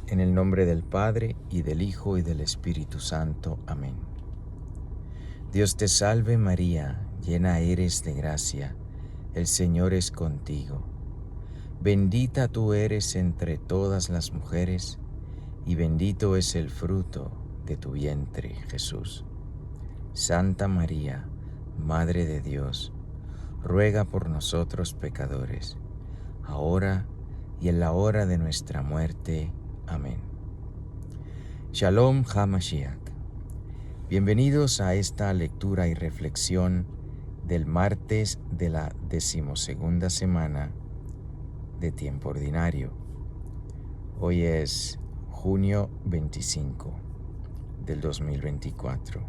En el nombre del Padre, y del Hijo, y del Espíritu Santo. Amén. Dios te salve María, llena eres de gracia, el Señor es contigo. Bendita tú eres entre todas las mujeres, y bendito es el fruto de tu vientre, Jesús. Santa María, Madre de Dios, ruega por nosotros pecadores, ahora y en la hora de nuestra muerte. Amén. Shalom HaMashiach. Bienvenidos a esta lectura y reflexión del martes de la 12ª semana de tiempo ordinario. Hoy es junio 25 del 2024.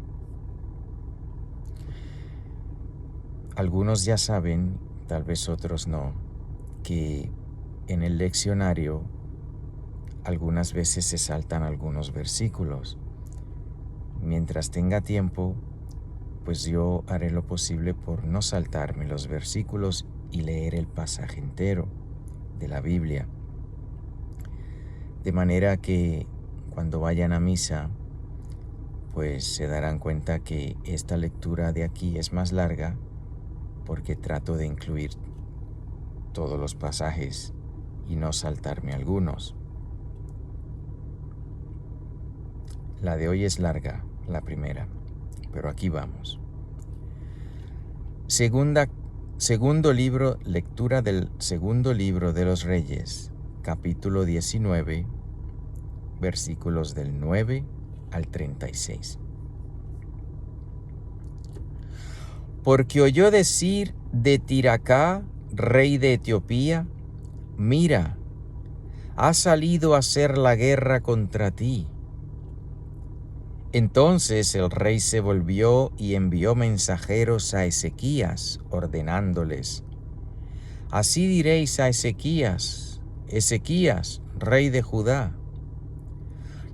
Algunos ya saben, tal vez otros no, que en el leccionario algunas veces se saltan algunos versículos. Mientras tenga tiempo, pues yo haré lo posible por no saltarme los versículos y leer el pasaje entero de la Biblia. De manera que cuando vayan a misa, pues se darán cuenta que esta lectura de aquí es más larga porque trato de incluir todos los pasajes y no saltarme algunos. La de hoy es larga, la primera, pero aquí vamos. Segundo libro, lectura del segundo libro de los Reyes, capítulo 19, versículos del 9 al 36. Porque oyó decir de Tiracá, rey de Etiopía, mira, ha salido a hacer la guerra contra ti. Entonces el rey se volvió y envió mensajeros a Ezequías, ordenándoles: así diréis a Ezequías, Ezequías, rey de Judá,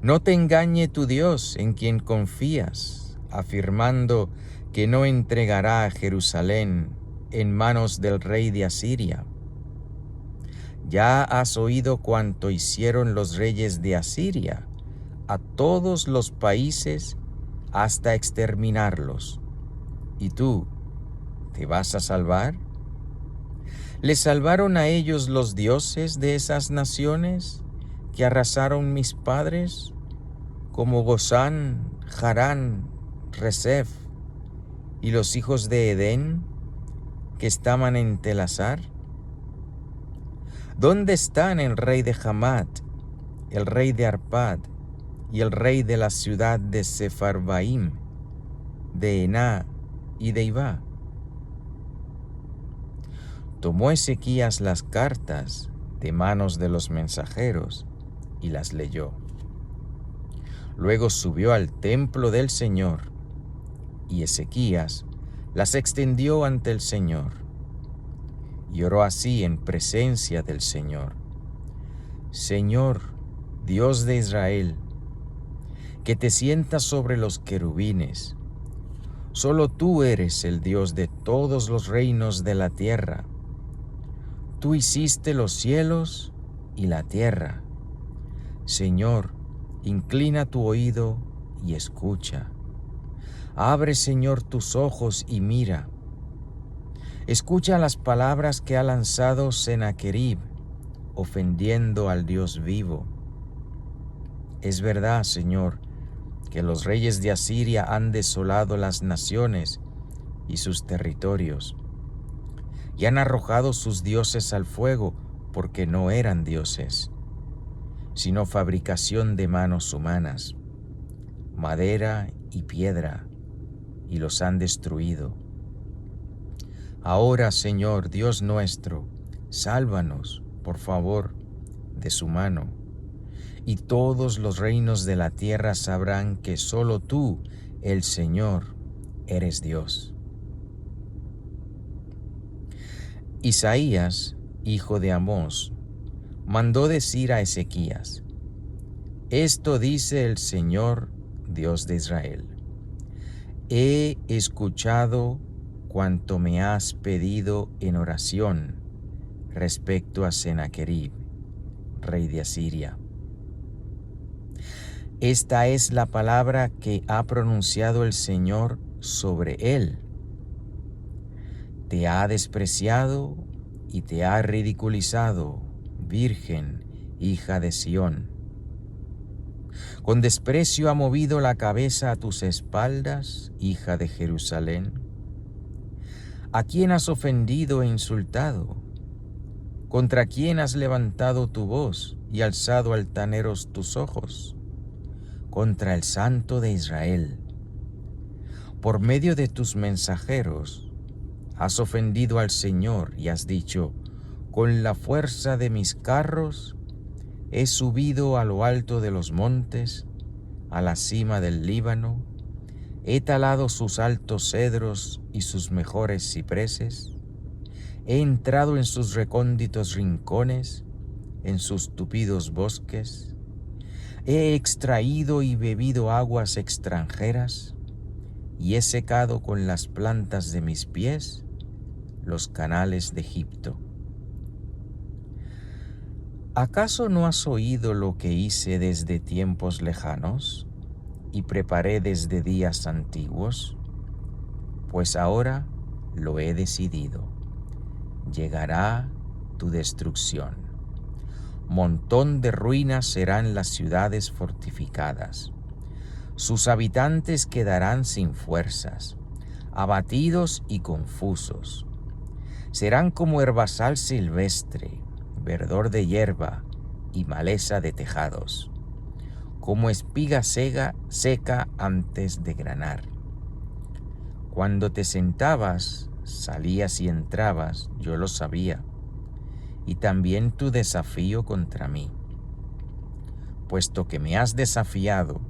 no te engañe tu Dios en quien confías, afirmando que no entregará a Jerusalén en manos del rey de Asiria. Ya has oído cuanto hicieron los reyes de Asiria a todos los países hasta exterminarlos. ¿Y tú, te vas a salvar? ¿Les salvaron a ellos los dioses de esas naciones que arrasaron mis padres, como Gozán, Harán, Resef y los hijos de Edén que estaban en Telasar? ¿Dónde están el rey de Hamat, el rey de Arpad y el rey de la ciudad de Sefarvaim, de Ená y de Ibá? Tomó Ezequías las cartas de manos de los mensajeros y las leyó. Luego subió al templo del Señor, y Ezequías las extendió ante el Señor, y oró así en presencia del Señor: Señor, Dios de Israel, que te sientas sobre los querubines, solo tú eres el Dios de todos los reinos de la tierra. Tú hiciste los cielos y la tierra. Señor, inclina tu oído y escucha. Abre, Señor, tus ojos y mira. Escucha las palabras que ha lanzado Sennacherib, ofendiendo al Dios vivo. Es verdad, Señor, que los reyes de Asiria han desolado las naciones y sus territorios, y han arrojado sus dioses al fuego, porque no eran dioses, sino fabricación de manos humanas, madera y piedra, y los han destruido. Ahora, Señor, Dios nuestro, sálvanos, por favor, de su mano, y todos los reinos de la tierra sabrán que solo tú, el Señor, eres Dios. Isaías, hijo de Amós, mandó decir a Ezequías: esto dice el Señor, Dios de Israel: he escuchado cuanto me has pedido en oración respecto a Sennacherib, rey de Asiria. Esta es la palabra que ha pronunciado el Señor sobre él. Te ha despreciado y te ha ridiculizado, Virgen, hija de Sión. Con desprecio ha movido la cabeza a tus espaldas, hija de Jerusalén. ¿A quién has ofendido e insultado? ¿Contra quién has levantado tu voz y alzado altaneros tus ojos? Contra el Santo de Israel. Por medio de tus mensajeros has ofendido al Señor y has dicho: con la fuerza de mis carros he subido a lo alto de los montes, a la cima del Líbano, he talado sus altos cedros y sus mejores cipreses, he entrado en sus recónditos rincones, en sus tupidos bosques, he extraído y bebido aguas extranjeras, y he secado con las plantas de mis pies los canales de Egipto. ¿Acaso no has oído lo que hice desde tiempos lejanos y preparé desde días antiguos? Pues ahora lo he decidido. Llegará tu destrucción. Montón de ruinas serán las ciudades fortificadas. Sus habitantes quedarán sin fuerzas, abatidos y confusos. Serán como herbazal silvestre, verdor de hierba y maleza de tejados, como espiga seca antes de granar. Cuando te sentabas, salías y entrabas, yo lo sabía, y también tu desafío contra mí. Puesto que me has desafiado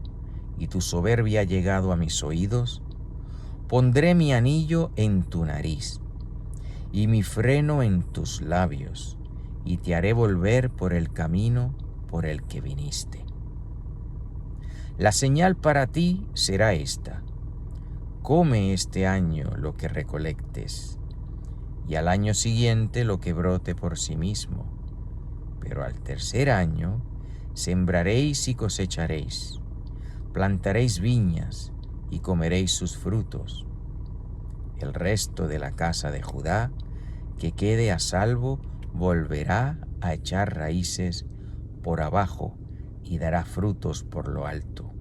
y tu soberbia ha llegado a mis oídos, pondré mi anillo en tu nariz y mi freno en tus labios, y te haré volver por el camino por el que viniste. La señal para ti será esta: come este año lo que recolectes, y al año siguiente lo que brote por sí mismo, pero al tercer año sembraréis y cosecharéis, plantaréis viñas y comeréis sus frutos. El resto de la casa de Judá, que quede a salvo, volverá a echar raíces por abajo y dará frutos por lo alto.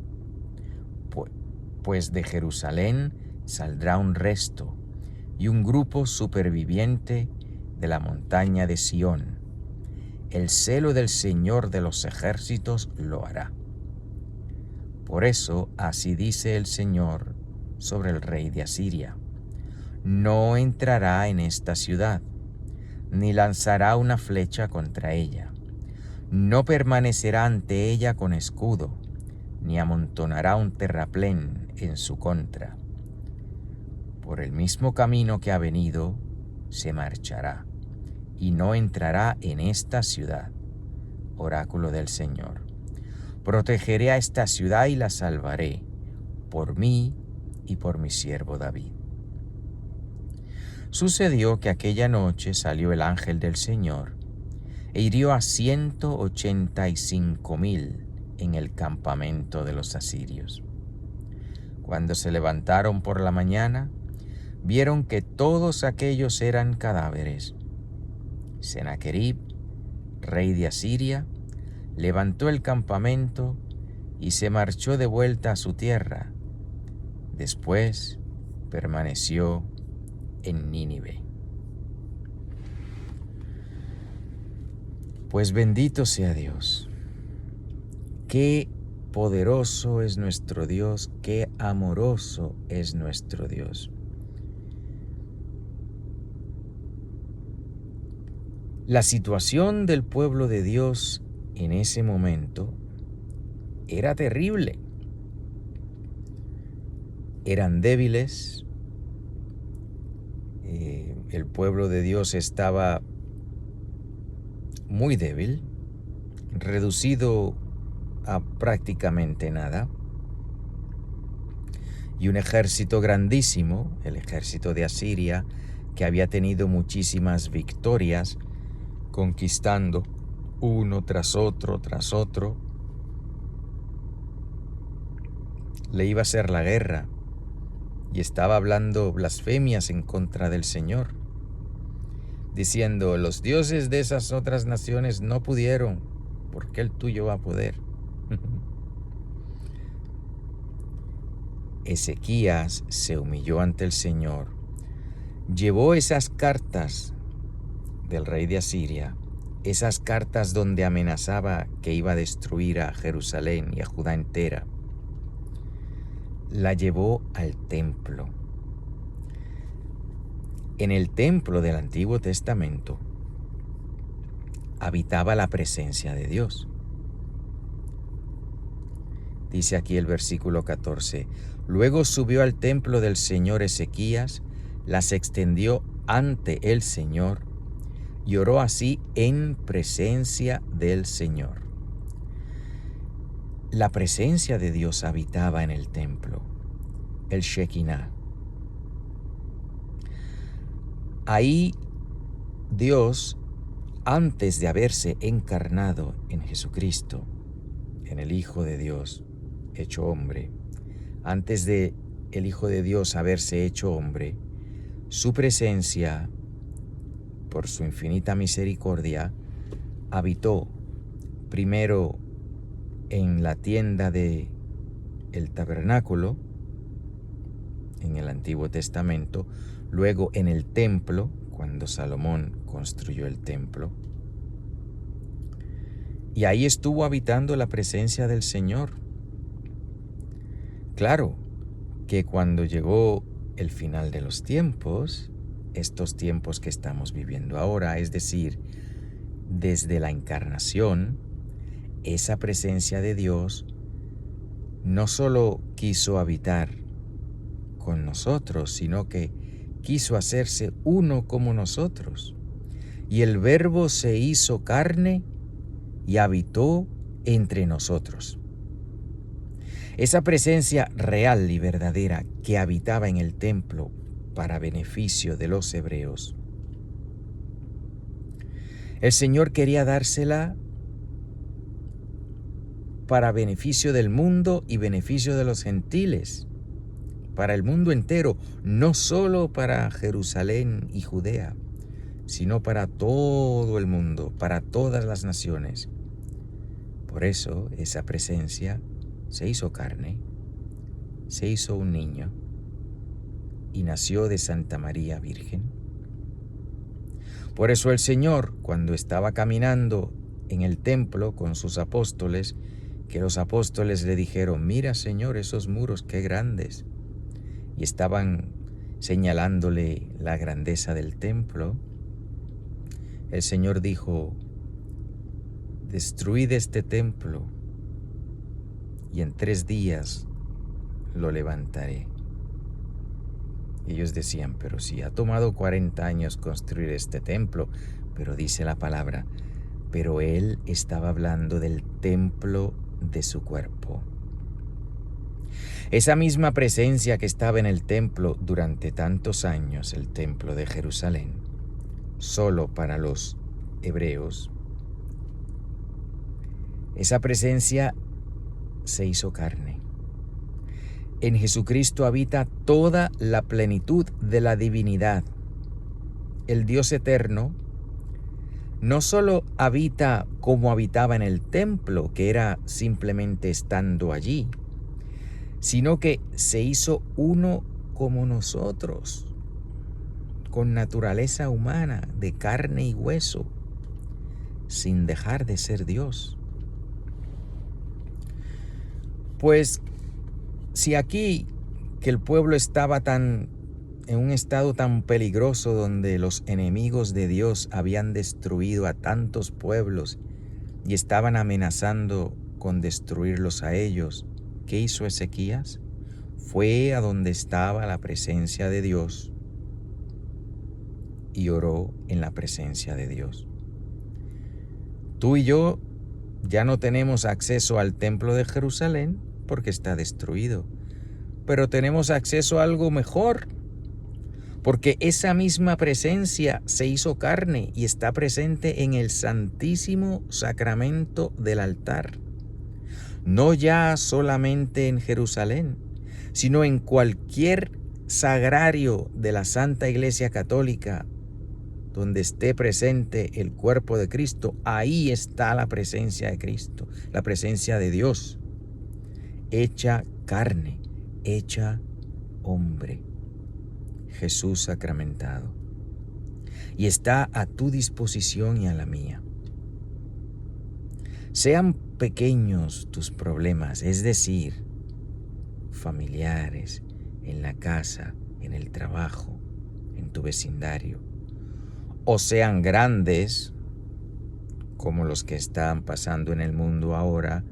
Pues de Jerusalén saldrá un resto y un grupo superviviente de la montaña de Sión. El celo del Señor de los ejércitos lo hará. Por eso así dice el Señor sobre el rey de Asiria: no entrará en esta ciudad, ni lanzará una flecha contra ella. No permanecerá ante ella con escudo, ni amontonará un terraplén en su contra. Por el mismo camino que ha venido, se marchará, y no entrará en esta ciudad. Oráculo del Señor. Protegeré a esta ciudad y la salvaré, por mí y por mi siervo David. Sucedió que aquella noche salió el ángel del Señor e hirió a 185,000 en el campamento de los asirios. Cuando se levantaron por la mañana, vieron que todos aquellos eran cadáveres. Sennacherib, rey de Asiria, levantó el campamento y se marchó de vuelta a su tierra. Después permaneció en Nínive. Pues bendito sea Dios. Qué poderoso es nuestro Dios, qué amoroso es nuestro Dios. La situación del pueblo de Dios en ese momento era terrible. Eran débiles. El pueblo de Dios estaba muy débil, reducido a prácticamente nada, y un ejército grandísimo, el ejército de Asiria, que había tenido muchísimas victorias, conquistando uno tras otro, le iba a hacer la guerra y estaba hablando blasfemias en contra del Señor, diciendo: los dioses de esas otras naciones no pudieron, ¿por qué el tuyo va a poder? Ezequías se humilló ante el Señor, llevó esas cartas del rey de Asiria, esas cartas donde amenazaba que iba a destruir a Jerusalén y a Judá entera, la llevó al templo. En el templo del Antiguo Testamento habitaba la presencia de Dios. Dice aquí el versículo 14: luego subió al templo del Señor Ezequías, las extendió ante el Señor y oró así en presencia del Señor. La presencia de Dios habitaba en el templo, el Shekinah. Ahí Dios, antes de haberse encarnado en Jesucristo, en el Hijo de Dios hecho hombre, antes de el Hijo de Dios haberse hecho hombre, su presencia, por su infinita misericordia, habitó primero en la tienda del tabernáculo, en el Antiguo Testamento, luego en el templo, cuando Salomón construyó el templo. Y ahí estuvo habitando la presencia del Señor. Claro que cuando llegó el final de los tiempos, estos tiempos que estamos viviendo ahora, es decir, desde la encarnación, esa presencia de Dios no solo quiso habitar con nosotros, sino que quiso hacerse uno como nosotros. Y el Verbo se hizo carne y habitó entre nosotros. Esa presencia real y verdadera que habitaba en el templo para beneficio de los hebreos, el Señor quería dársela para beneficio del mundo y beneficio de los gentiles, para el mundo entero, no solo para Jerusalén y Judea, sino para todo el mundo, para todas las naciones. Por eso esa presencia se hizo carne, se hizo un niño y nació de Santa María Virgen. Por eso el Señor, cuando estaba caminando en el templo con sus apóstoles, que los apóstoles le dijeron: mira, Señor, esos muros, qué grandes, y estaban señalándole la grandeza del templo, el Señor dijo: destruid este templo y en 3 días lo levantaré. Y ellos decían: pero si ha tomado 40 años construir este templo. Pero dice la palabra: pero Él estaba hablando del templo de su cuerpo. Esa misma presencia que estaba en el templo durante tantos años, el templo de Jerusalén, solo para los hebreos, esa presencia se hizo carne. En Jesucristo habita toda la plenitud de la divinidad. El Dios eterno no solo habita como habitaba en el templo, que era simplemente estando allí, sino que se hizo uno como nosotros, con naturaleza humana, de carne y hueso, sin dejar de ser Dios. Pues si aquí, que el pueblo estaba en un estado tan peligroso, donde los enemigos de Dios habían destruido a tantos pueblos y estaban amenazando con destruirlos a ellos, ¿qué hizo Ezequías? Fue a donde estaba la presencia de Dios y oró en la presencia de Dios. Tú y yo ya no tenemos acceso al templo de Jerusalén porque está destruido, pero tenemos acceso a algo mejor, porque esa misma presencia se hizo carne y está presente en el santísimo sacramento del altar. no ya solamente en Jerusalén, sino en cualquier sagrario de la Santa Iglesia Católica, donde esté presente el cuerpo de Cristo, ahí está la presencia de Cristo, la presencia de Dios, hecha carne, hecha hombre, Jesús sacramentado. Y está a tu disposición y a la mía. Sean pequeños tus problemas, es decir, familiares, en la casa, en el trabajo, en tu vecindario, o sean grandes, como los que están pasando en el mundo ahora,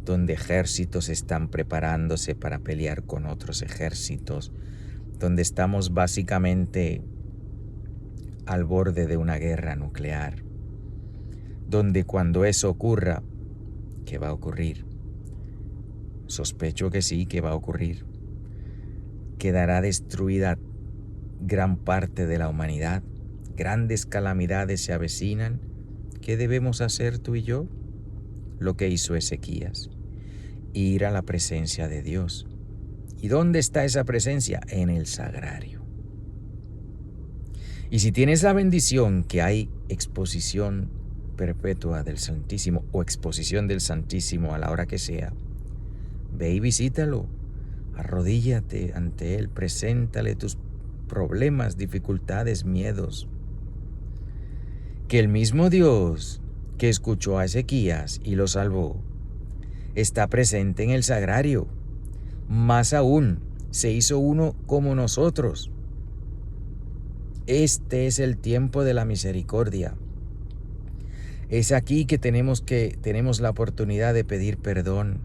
donde ejércitos están preparándose para pelear con otros ejércitos, donde estamos básicamente al borde de una guerra nuclear, donde cuando eso ocurra, ¿qué va a ocurrir? Sospecho que sí, que va a ocurrir. Quedará destruida gran parte de la humanidad, grandes calamidades se avecinan. ¿Qué debemos hacer tú y yo? Lo que hizo Ezequías, ir a la presencia de Dios. ¿Y dónde está esa presencia? En el sagrario. Y si tienes la bendición que hay exposición perpetua del Santísimo o exposición del Santísimo a la hora que sea, ve y visítalo, arrodíllate ante Él, preséntale tus problemas, dificultades, miedos. Que el mismo Dios que escuchó a Ezequías y lo salvó, está presente en el sagrario. Más aún, se hizo uno como nosotros. Este es el tiempo de la misericordia. Es aquí que tenemos la oportunidad de pedir perdón,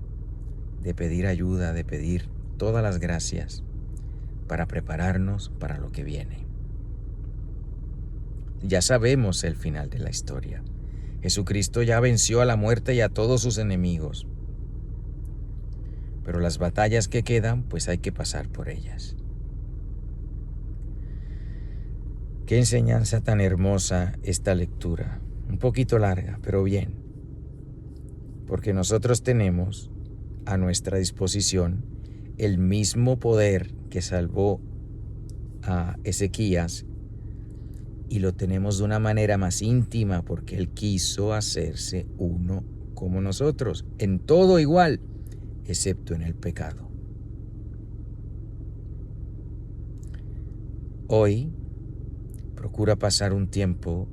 de pedir ayuda, de pedir todas las gracias para prepararnos para lo que viene. Ya sabemos el final de la historia. Jesucristo ya venció a la muerte y a todos sus enemigos. Pero las batallas que quedan, pues hay que pasar por ellas. Qué enseñanza tan hermosa esta lectura. Un poquito larga, pero bien. Porque nosotros tenemos a nuestra disposición el mismo poder que salvó a Ezequías, y lo tenemos de una manera más íntima porque Él quiso hacerse uno como nosotros, en todo igual, excepto en el pecado. Hoy, procura pasar un tiempo,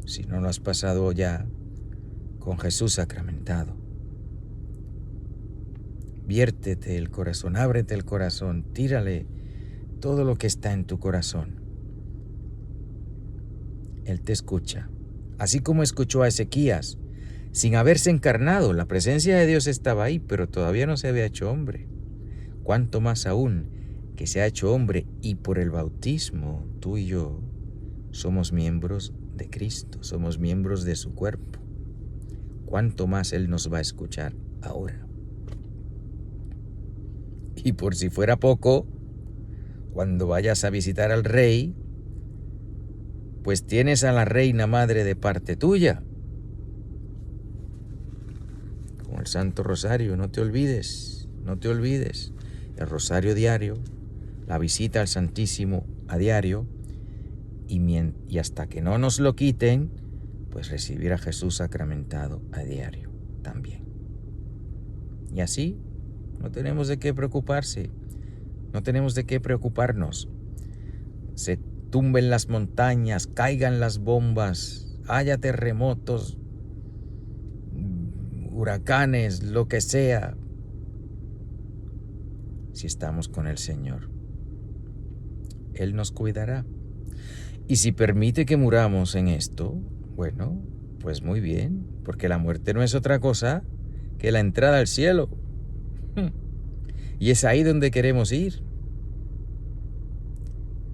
si no lo has pasado ya, con Jesús sacramentado. Viértete el corazón, ábrete el corazón, tírale todo lo que está en tu corazón. Él te escucha, así como escuchó a Ezequías, sin haberse encarnado. La presencia de Dios estaba ahí, pero todavía no se había hecho hombre. Cuánto más aún que se ha hecho hombre, y por el bautismo tú y yo somos miembros de Cristo, somos miembros de su cuerpo. Cuánto más Él nos va a escuchar ahora. Y por si fuera poco, cuando vayas a visitar al rey, pues tienes a la reina madre de parte tuya, con el Santo Rosario. No te olvides, el rosario diario, la visita al Santísimo a diario, y hasta que no nos lo quiten, pues recibir a Jesús sacramentado a diario también. Y así no tenemos de qué preocuparse, no tenemos de qué preocuparnos. Se tumben las montañas, caigan las bombas, haya terremotos, huracanes, lo que sea. Si estamos con el Señor, Él nos cuidará. Y si permite que muramos en esto, bueno, pues muy bien, porque la muerte no es otra cosa que la entrada al cielo. Y es ahí donde queremos ir.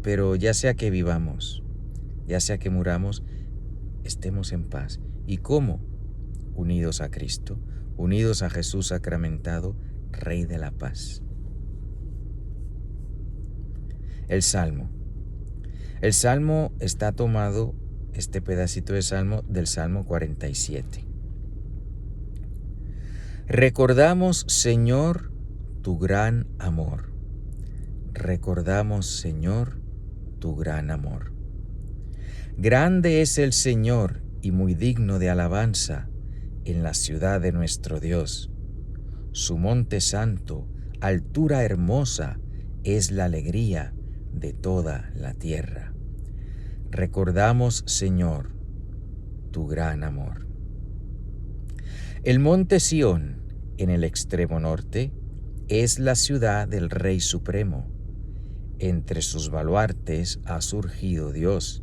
Pero ya sea que vivamos, ya sea que muramos, estemos en paz. ¿Y cómo? Unidos a Cristo, unidos a Jesús sacramentado, Rey de la paz. El Salmo. El Salmo está tomado, este pedacito de Salmo, del Salmo 47. Recordamos, Señor, tu gran amor. Recordamos, Señor, tu gran amor. Grande es el Señor y muy digno de alabanza en la ciudad de nuestro Dios. Su monte santo, altura hermosa, es la alegría de toda la tierra. Recordamos, Señor, tu gran amor. El monte Sión, en el extremo norte, es la ciudad del Rey Supremo. Entre sus baluartes ha surgido Dios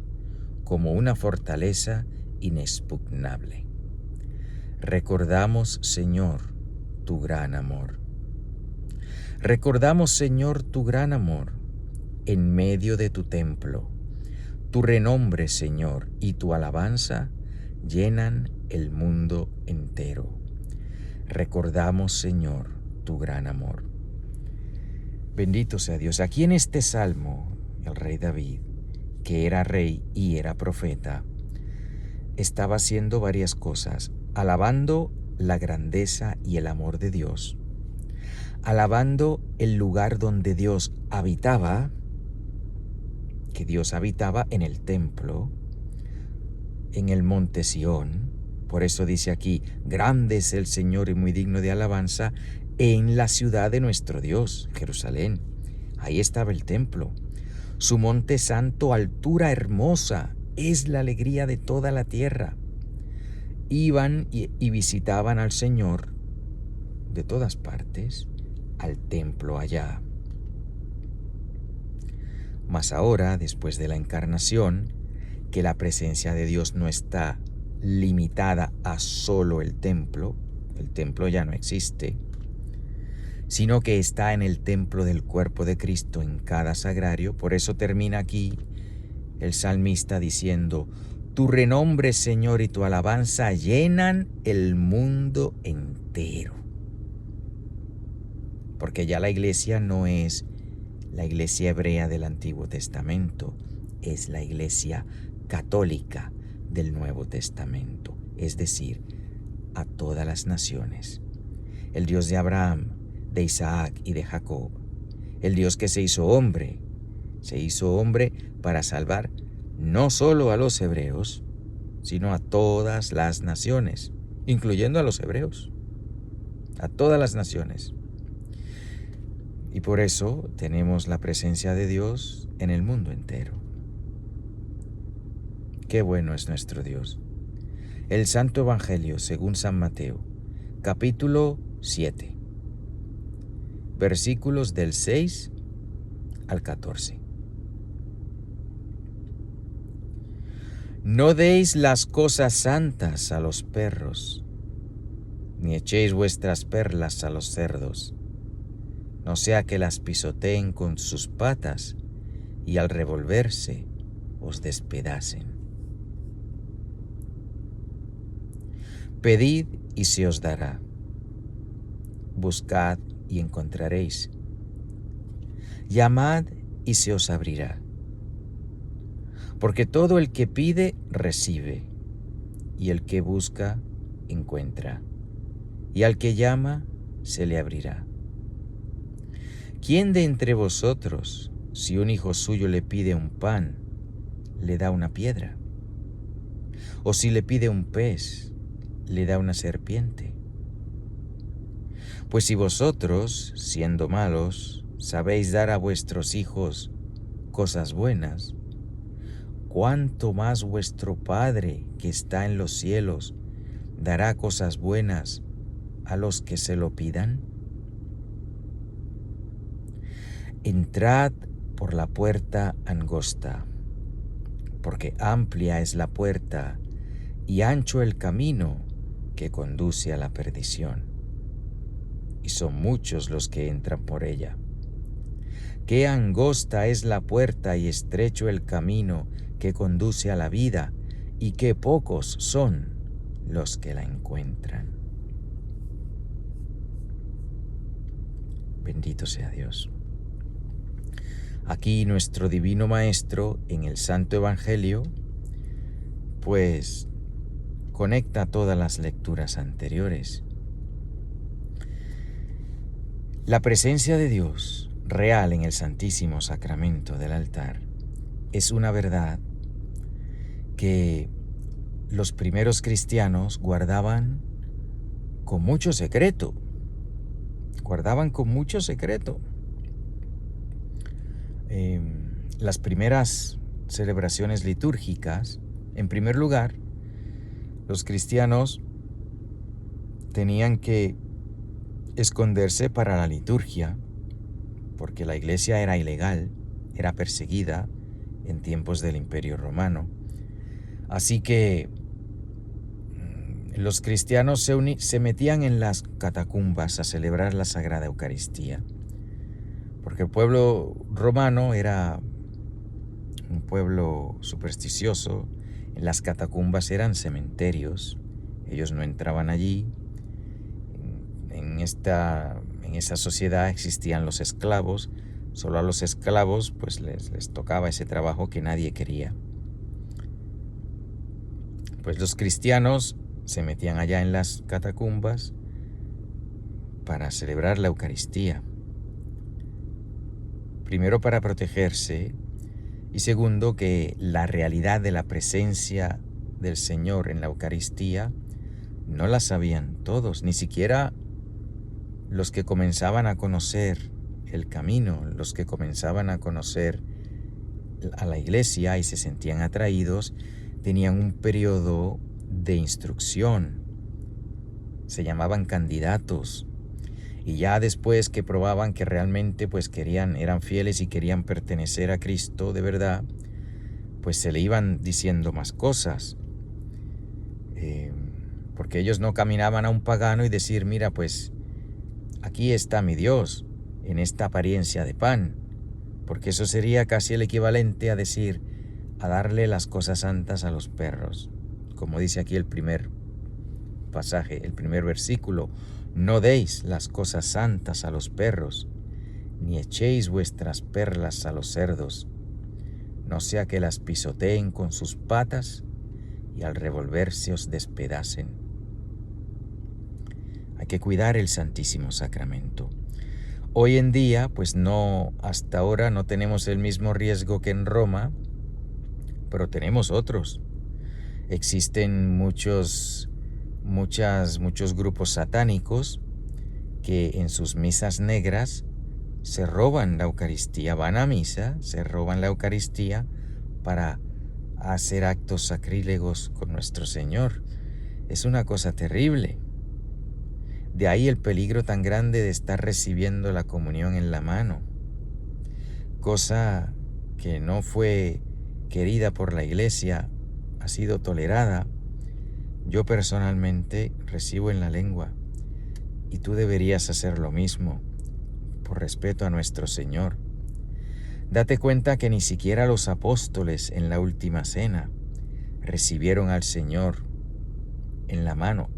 como una fortaleza inexpugnable. Recordamos, Señor, tu gran amor. Recordamos, Señor, tu gran amor en medio de tu templo. Tu renombre, Señor, y tu alabanza llenan el mundo entero. Recordamos, Señor, tu gran amor. Bendito sea Dios. Aquí en este salmo, el rey David, que era rey y era profeta, estaba haciendo varias cosas, alabando la grandeza y el amor de Dios, alabando el lugar donde Dios habitaba, que Dios habitaba en el templo, en el monte Sión. Por eso dice aquí, grande es el Señor y muy digno de alabanza en la ciudad de nuestro Dios, Jerusalén. Ahí estaba el templo. Su monte santo, altura hermosa, es la alegría de toda la tierra. Iban y visitaban al Señor de todas partes, al templo allá. Mas ahora, después de la encarnación, que la presencia de Dios no está limitada a solo el templo ya no existe, sino que está en el templo del cuerpo de Cristo en cada sagrario. Por eso termina aquí el salmista diciendo, tu renombre, Señor, y tu alabanza llenan el mundo entero. Porque ya la iglesia no es la iglesia hebrea del Antiguo Testamento, es la iglesia católica del Nuevo Testamento, es decir, a todas las naciones. El Dios de Abraham, de Isaac y de Jacob, el Dios que se hizo hombre para salvar no solo a los hebreos, sino a todas las naciones, incluyendo a los hebreos, a todas las naciones. Y por eso tenemos la presencia de Dios en el mundo entero. Qué bueno es nuestro Dios. El Santo Evangelio según San Mateo, capítulo 7, versículos del 6 al 14. No deis las cosas santas a los perros, ni echéis vuestras perlas a los cerdos, no sea que las pisoteen con sus patas y al revolverse os despedacen. Pedid y se os dará, buscad y encontraréis, llamad y se os abrirá. Porque todo el que pide, recibe, y el que busca, encuentra, y al que llama, se le abrirá. ¿Quién de entre vosotros, si un hijo suyo le pide un pan, le da una piedra? ¿O si le pide un pez, le da una serpiente? Pues si vosotros, siendo malos, sabéis dar a vuestros hijos cosas buenas, ¿cuánto más vuestro Padre que está en los cielos dará cosas buenas a los que se lo pidan? Entrad por la puerta angosta, porque amplia es la puerta y ancho el camino que conduce a la perdición, y son muchos los que entran por ella. Qué angosta es la puerta y estrecho el camino que conduce a la vida, y qué pocos son los que la encuentran. Bendito sea Dios. Aquí nuestro Divino Maestro, en el Santo Evangelio, pues conecta todas las lecturas anteriores La presencia de Dios real en el Santísimo Sacramento del altar es una verdad que los primeros cristianos guardaban con mucho secreto. Las primeras celebraciones litúrgicas, en primer lugar, los cristianos tenían que esconderse para la liturgia, porque la iglesia era ilegal, era perseguida en tiempos del Imperio Romano. Así que los cristianos se metían en las catacumbas a celebrar la Sagrada Eucaristía, porque el pueblo romano era un pueblo supersticioso. En las catacumbas eran cementerios, ellos no entraban allí. En esa sociedad existían los esclavos, solo a los esclavos pues les tocaba ese trabajo que nadie quería. Pues los cristianos se metían allá en las catacumbas para celebrar la Eucaristía. Primero, para protegerse, y segundo, que la realidad de la presencia del Señor en la Eucaristía no la sabían todos, ni siquiera los que comenzaban a conocer el camino, los que comenzaban a conocer a la iglesia y se sentían atraídos, tenían un periodo de instrucción, se llamaban candidatos, y ya después que probaban que realmente pues eran fieles y querían pertenecer a Cristo de verdad, pues se le iban diciendo más cosas, porque ellos no caminaban a un pagano y decir, mira, pues aquí está mi Dios, en esta apariencia de pan, porque eso sería casi el equivalente a decir, a darle las cosas santas a los perros, como dice aquí el primer pasaje, el primer versículo: no deis las cosas santas a los perros, ni echéis vuestras perlas a los cerdos, no sea que las pisoteen con sus patas y al revolverse os despedacen. Hay que cuidar el Santísimo Sacramento. Hoy en día, pues no, hasta ahora no tenemos el mismo riesgo que en Roma, pero tenemos otros. Existen muchos grupos satánicos que en sus misas negras se roban la Eucaristía, van a misa, se roban la Eucaristía para hacer actos sacrílegos con nuestro Señor. Es una cosa terrible. De ahí el peligro tan grande de estar recibiendo la comunión en la mano, cosa que no fue querida por la Iglesia, ha sido tolerada. Yo personalmente recibo en la lengua y tú deberías hacer lo mismo, por respeto a nuestro Señor. Date cuenta que ni siquiera los apóstoles en la última cena recibieron al Señor en la mano.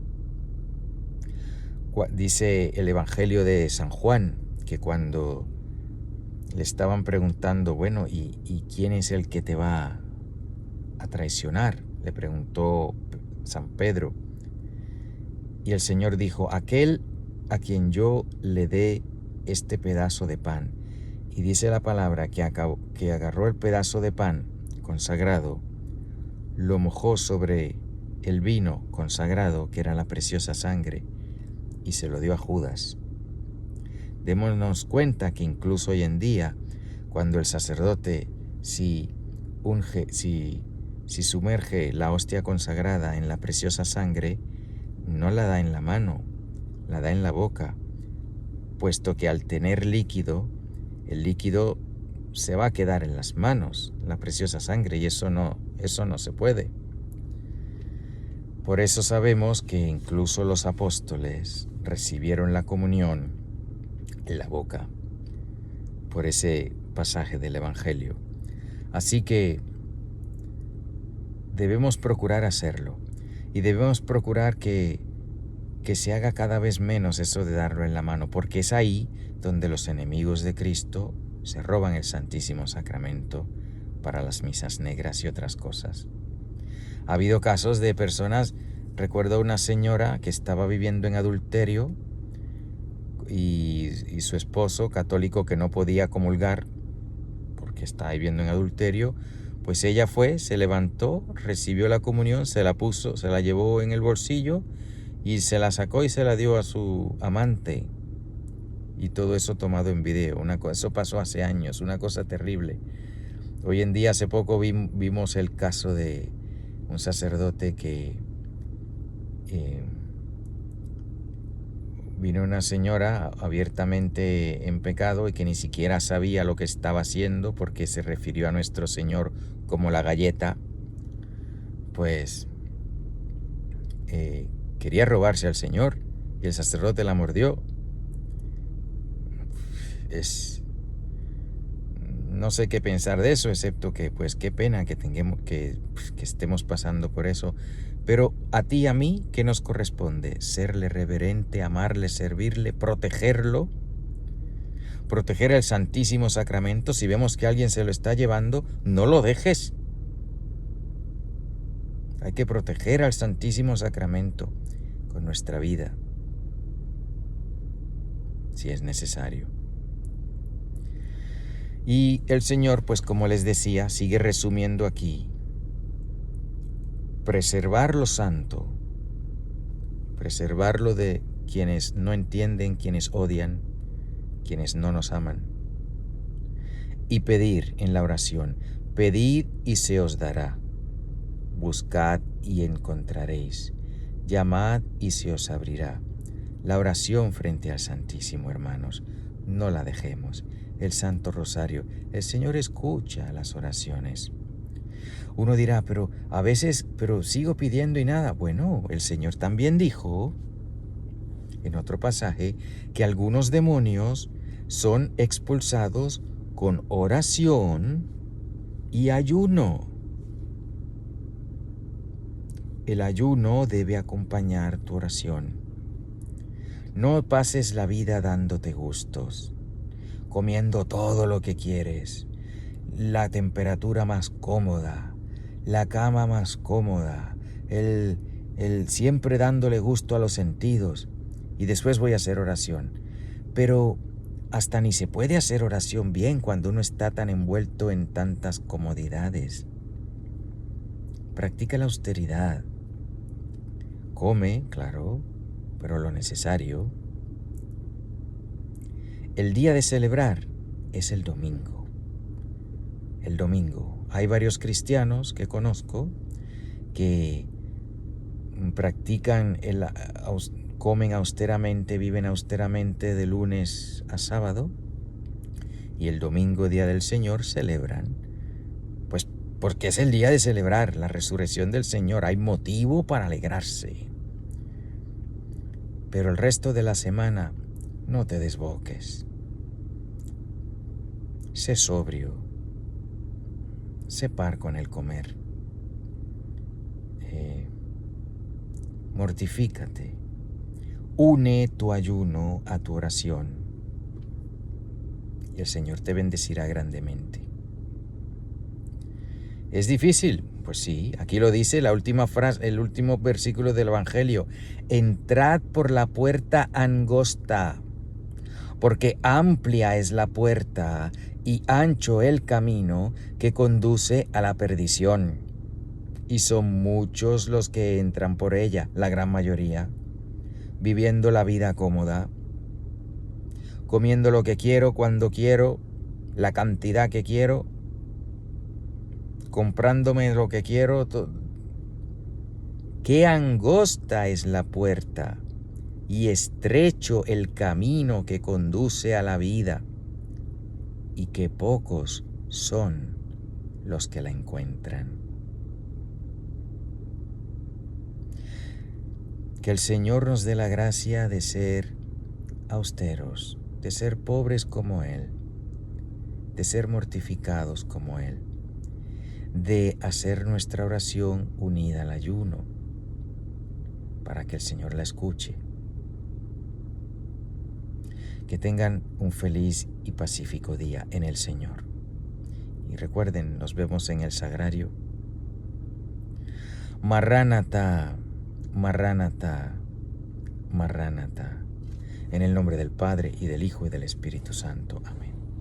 Dice el Evangelio de San Juan que cuando le estaban preguntando, bueno, ¿y quién es el que te va a traicionar?, le preguntó San Pedro, y el Señor dijo, aquel a quien yo le dé este pedazo de pan. Y dice la palabra que agarró el pedazo de pan consagrado, lo mojó sobre el vino consagrado, que era la preciosa sangre, y se lo dio a Judas. Démonos cuenta que incluso hoy en día, cuando el sacerdote si sumerge la hostia consagrada en la preciosa sangre, no la da en la mano, la da en la boca, puesto que al tener líquido, el líquido se va a quedar en las manos, la preciosa sangre, y eso no se puede. Por eso sabemos que incluso los apóstoles recibieron la comunión en la boca, por ese pasaje del Evangelio. Así que debemos procurar hacerlo, y debemos procurar que se haga cada vez menos eso de darlo en la mano, porque es ahí donde los enemigos de Cristo se roban el Santísimo Sacramento para las misas negras y otras cosas. Ha habido casos de personas, recuerdo una señora que estaba viviendo en adulterio y su esposo católico que no podía comulgar porque estaba viviendo en adulterio, pues ella fue, se levantó, recibió la comunión, se la puso, se la llevó en el bolsillo y se la sacó y se la dio a su amante. Y todo eso tomado en video. Eso pasó hace años, una cosa terrible. Hoy en día, hace poco vimos el caso de un sacerdote que vino una señora abiertamente en pecado y que ni siquiera sabía lo que estaba haciendo porque se refirió a nuestro Señor como la galleta. Pues quería robarse al Señor y el sacerdote la mordió. No sé qué pensar de eso, excepto que pues qué pena que tengamos que estemos pasando por eso. Pero a ti y a mí, ¿qué nos corresponde? Serle reverente, amarle, servirle, protegerlo, proteger el Santísimo Sacramento. Si vemos que alguien se lo está llevando, no lo dejes. Hay que proteger al Santísimo Sacramento con nuestra vida, si es necesario. Y el Señor, pues como les decía, sigue resumiendo aquí: preservar lo santo, preservarlo de quienes no entienden, quienes odian, quienes no nos aman. Y pedir en la oración: pedid y se os dará, buscad y encontraréis, llamad y se os abrirá. La oración frente al Santísimo, hermanos, no la dejemos. El Santo Rosario, el Señor escucha las oraciones. Uno dirá, pero a veces, sigo pidiendo y nada. Bueno, el Señor también dijo en otro pasaje que algunos demonios son expulsados con oración y ayuno. El ayuno debe acompañar tu oración. No pases la vida dándote gustos, comiendo todo lo que quieres, la temperatura más cómoda, la cama más cómoda, el siempre dándole gusto a los sentidos, y después voy a hacer oración. Pero hasta ni se puede hacer oración bien cuando uno está tan envuelto en tantas comodidades. Practica la austeridad. Come, claro, pero lo necesario. El día de celebrar es el domingo. El domingo. Hay varios cristianos que conozco que practican comen austeramente, viven austeramente de lunes a sábado, y el domingo, día del Señor, celebran. Pues porque es el día de celebrar la resurrección del Señor. Hay motivo para alegrarse. Pero el resto de la semana, no te desboques. Sé sobrio. Sé par con el comer. Mortifícate. Une tu ayuno a tu oración y el Señor te bendecirá grandemente. ¿Es difícil? Pues sí, aquí lo dice la última frase, el último versículo del Evangelio: entrad por la puerta angosta, porque amplia es la puerta y ancho el camino que conduce a la perdición, y son muchos los que entran por ella, la gran mayoría, viviendo la vida cómoda, comiendo lo que quiero, cuando quiero, la cantidad que quiero, comprándome lo que quiero. Qué angosta es la puerta y estrecho el camino que conduce a la vida, y qué pocos son los que la encuentran. Que el Señor nos dé la gracia de ser austeros, de ser pobres como Él, de ser mortificados como Él, de hacer nuestra oración unida al ayuno, para que el Señor la escuche. Que tengan un feliz y pacífico día en el Señor. Y recuerden, nos vemos en el Sagrario. Marránata, Marránata, Marránata. En el nombre del Padre, y del Hijo, y del Espíritu Santo. Amén.